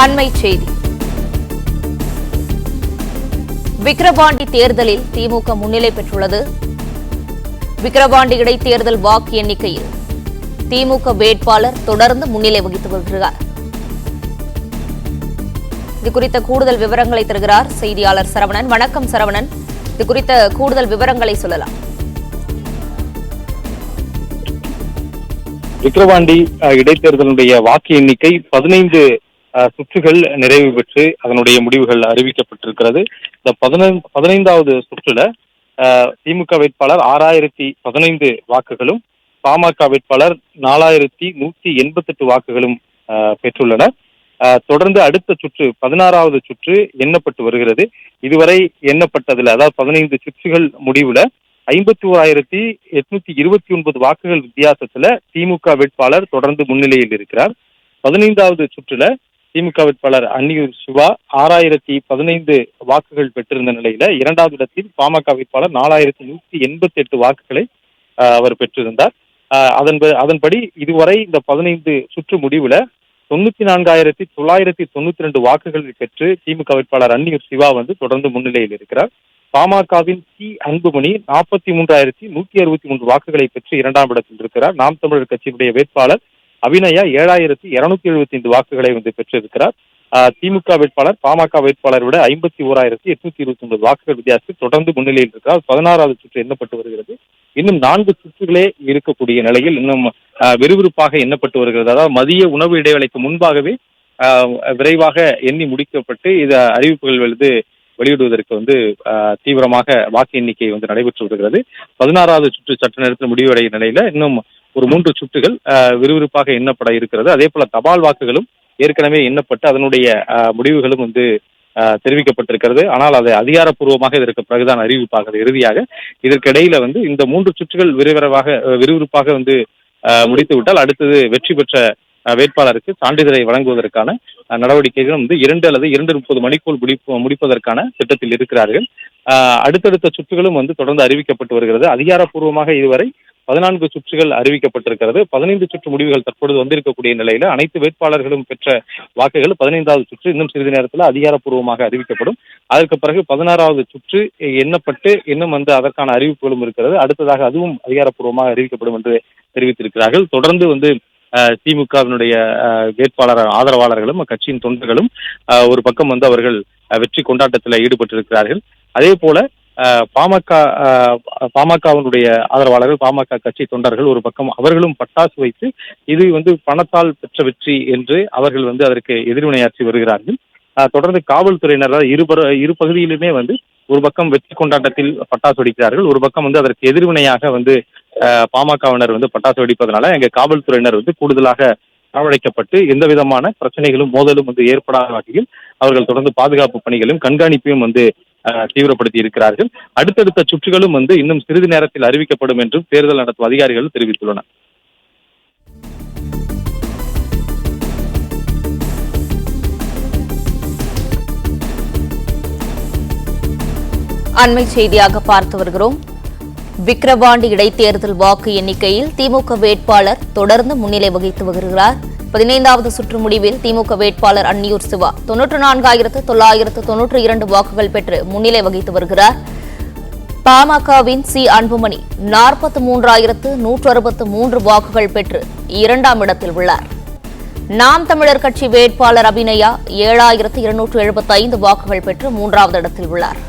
அண்மை செய்தி. விக்கிரவாண்டி தேர்தலில் திமுக முன்னிலை பெற்றுள்ளது. விக்கிரவாண்டி இடைத்தேர்தல் வாக்கு எண்ணிக்கையில் திமுக வேட்பாளர் தொடர்ந்து முன்னிலை வகித்து வருகிறார். இதுகுறித்த கூடுதல் விவரங்களை தருகிறார் செய்தியாளர் சரவணன். வணக்கம் சரவணன், இதுகுறித்த கூடுதல் விவரங்களை சொல்லலாம். விக்கிரவாண்டி இடைத்தேர்தலுடைய வாக்கு எண்ணிக்கை 15 சுற்றுகள் நிறைவு பெற்று அதனுடைய முடிவுகள் அறிவிக்கப்பட்டிருக்கிறது. இந்த 15வது சுற்றுல திமுக வேட்பாளர் 6015 வாக்குகளும் பாமக வேட்பாளர் 4188 வாக்குகளும் பெற்றுள்ளனர். தொடர்ந்து அடுத்த சுற்று 16வது சுற்று எண்ணப்பட்டு வருகிறது. இதுவரை எண்ணப்பட்டதுல அதாவது 15 சுற்றுகள் முடிவுல 51,829 வாக்குகள் வித்தியாசத்துல திமுக வேட்பாளர் தொடர்ந்து முன்னிலையில் இருக்கிறார். 15வது சுற்றுல திமுக வேட்பாளர் அன்னியூர் சிவா 6015 வாக்குகள் பெற்றிருந்த நிலையில இரண்டாவது இடத்தில் பாமக வேட்பாளர் 4188 வாக்குகளை அவர் பெற்றிருந்தார். அதன்படி இதுவரை இந்த 15 சுற்று முடிவுல 94,992 வாக்குகள் பெற்று திமுக வேட்பாளர் அன்னியூர் சிவா தொடர்ந்து முன்னிலையில் இருக்கிறார். பாமகவின் சி அன்புமணி 43,163 வாக்குகளை பெற்று இரண்டாம் இடத்தில் இருக்கிறார். நாம் தமிழர் கட்சியினுடைய வேட்பாளர் அபிநயா 7,275 வாக்குகளை பெற்றிருக்கிறார். திமுக வேட்பாளர் பாமக வேட்பாளரை விட 51,829 வாக்குகள் வித்தியாசத்தில் தொடர்ந்து முன்னிலையில் இருக்கிறார். 16வது சுற்று எண்ணப்பட்டு வருகிறது. இன்னும் 4 சுற்றுகளே இருக்கக்கூடிய நிலையில் இன்னும் விறுவிறுப்பாக எண்ணப்பட்டு வருகிறது. அதாவது மதிய உணவு இடைவேளைக்கு முன்பாகவே விரைவாக எண்ணி முடிக்கப்பட்டு இது அறிவிப்புகள் வெளியிடுவதற்கு தீவிரமாக வாக்கு எண்ணிக்கை நடைபெற்று வருகிறது. 16வது சுற்று சற்று நேரத்தில் முடிவடைய நிலையில இன்னும் ஒரு 3 சுற்றுகள் விறுவிறுப்பாக எண்ணப்பட இருக்கிறது. அதே போல தபால் வாக்குகளும் ஏற்கனவே எண்ணப்பட்டு அதனுடைய முடிவுகளும் தெரிவிக்கப்பட்டிருக்கிறது. ஆனால் அது அதிகாரப்பூர்வமாக இதற்கு பிறகுதான் அறிவிப்பாக இறுதியாக. இதற்கிடையில இந்த 3 சுற்றுகள் விறுவிறுப்பாக முடித்து விட்டால் அடுத்தது வெற்றி பெற்ற வேட்பாளருக்கு சான்றிதழை வழங்குவதற்கான நடவடிக்கைகள் 2 அல்லது 2:30 மணிக்குள் முடிப்பதற்கான திட்டத்தில் இருக்கிறார்கள். அடுத்தடுத்த சுற்றுகளும் தொடர்ந்து அறிவிக்கப்பட்டு வருகிறது. அதிகாரப்பூர்வமாக இதுவரை 14 சுற்றுகள் அறிவிக்கப்பட்டிருக்கிறது. 15 சுற்று முடிவுகள் தற்பொழுது வந்திருக்கக்கூடிய நிலையில அனைத்து வேட்பாளர்களும் பெற்ற வாக்குகள் 15வது சுற்று இன்னும் சிறிது நேரத்தில் அதிகாரப்பூர்வமாக அறிவிக்கப்படும். அதற்கு பிறகு 16வது சுற்று எண்ணப்பட்டு இன்னும் அதற்கான அறிவிப்புகளும் இருக்கிறது. அடுத்ததாக அதுவும் அதிகாரப்பூர்வமாக அறிவிக்கப்படும் என்று தெரிவித்திருக்கிறார்கள். தொடர்ந்து திமுகவினுடைய வேட்பாளர் ஆதரவாளர்களும் கட்சியின் தொண்டர்களும் ஒரு பக்கம் அவர்கள் வெற்றி கொண்டாட்டத்தில் ஈடுபட்டிருக்கிறார்கள். அதே போல பாமகவினுடைய ஆதரவாளர்கள் பாமக கட்சி தொண்டர்கள் ஒரு பக்கம் அவர்களும் பட்டாசு வைத்து இது பணத்தால் பெற்ற வெற்றி என்று அவர்கள் அதற்கு எதிர்வினையாற்றி வருகிறார்கள். தொடர்ந்து காவல்துறையினர் இரு பகுதியிலுமே ஒரு பக்கம் வெற்றி கொண்டாட்டத்தில் பட்டாசு வெடிக்கிறார்கள், ஒரு பக்கம் அதற்கு எதிர்வினையாக பாமகவினர் பட்டாசு வெடிப்பதனால எங்க காவல்துறையினர் கூடுதலாக வரவழைக்கப்பட்டு எந்த விதமான பிரச்சனைகளும் மோதலும் ஏற்படாத வகையில் அவர்கள் தொடர்ந்து பாதுகாப்பு பணிகளும் கண்காணிப்பையும் தீவிரப்படுத்தி இருக்கிறார்கள். அடுத்தடுத்த சுற்றுகளும் இன்னும் சிறிது நேரத்தில் அறிவிக்கப்படும் என்றும் தேர்தல் நடத்தும் அதிகாரிகள் தெரிவித்துள்ளனர். அண்மை செய்தியாக பார்த்து வருகிறோம். விக்கிரவாண்டி இடைத்தேர்தல் வாக்கு எண்ணிக்கையில் திமுக வேட்பாளர் தொடர்ந்து முன்னிலை வகித்து வருகிறார். 15வது சுற்று முடிவில் திமுக வேட்பாளர் அன்னியூர் சிவா 94,992 வாக்குகள் பெற்று முன்னிலை வகித்து வருகிறார். பாமகவின் சி அன்புமணி 43,163 வாக்குகள் பெற்று இரண்டாம் இடத்தில் உள்ளார். நாம் தமிழர் கட்சி வேட்பாளர் அபிநயா 7,275 வாக்குகள் பெற்று மூன்றாவது இடத்தில் உள்ளார்.